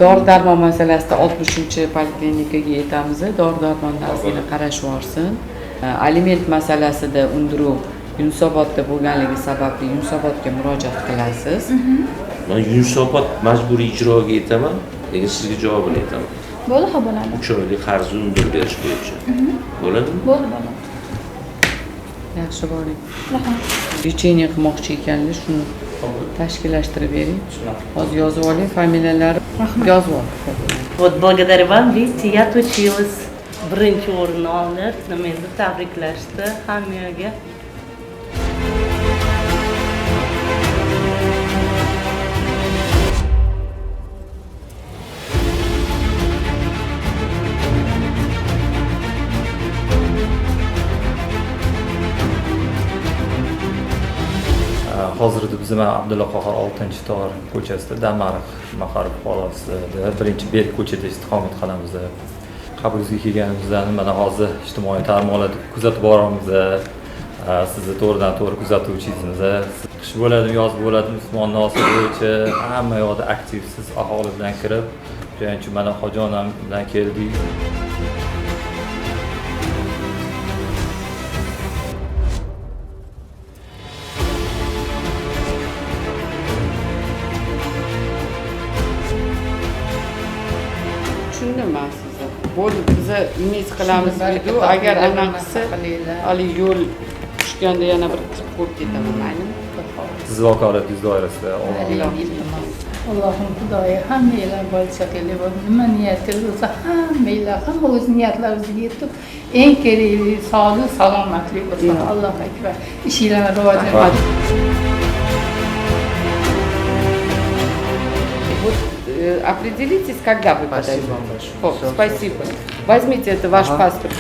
Dori darmon masalasida 60-poliklinikaga yetamiz. Dori darmondan ozgina qarash borsin. Aliment masalasida undiruv Yunusobodda bo'lganligi sababli Yunusobodga murojaat qilasiz. Men Yunusobod majburiy ijroga yetaman, lekin sizga javobini aytaman. Bo'ladi, bo'ladi. 3 oylik qarzni undirib berish bo'yicha. Bo'ladimi? Bo'ladi. Yaxshi boring. Rahmat. Lecheniya qilmoqchi ekanlar, shuni tashkillashtirib bering. Hozir yozib oling, familiyalari yozib oling. Вот благодаря вам, видите, я отучилась. Birinchi o'rinni oldi, meni tabriklashdi hammaga. Hozirda biz Abdulla Qahhor 6-tor ko'chasida Damariq Maxarov polosida birinchi berk ko'chada istiqomat qilamiz. Qabulingizga kelganimizdan mana hozir ijtimoiy tarmoqlarda kuzatib boramiz. Sizni to'g'ridan-to'g'ri kuzatuvchingiz. Qish bo'ladimi, yoz bo'ladimi, Usmon Nosir bo'yicha hamma yoqda aktivsiz aholi bilan kirib, shuning uchun mana Xo'jonam bilan keldik. Tushundim men sizni. Bo'ldi, biz umid qilamiz video, agar anaqasi hali yo'l tushganda yana bir kirib ko'rib ketaman, maylimi? Siz vakolatingiz doirasida Allohim Xudoyi hammanglar bolchaqali bo'lib, nima niyatingiz bo'lsa hammanglar hamma o'z niyatlaringizga yetib, eng kerakli sog'lik, salomatlik bo'lsin. Allohu akbar. Ishinglar rivojlansin. Определитесь, когда вы подойдете. Спасибо. Возьмите это ваш паспорт.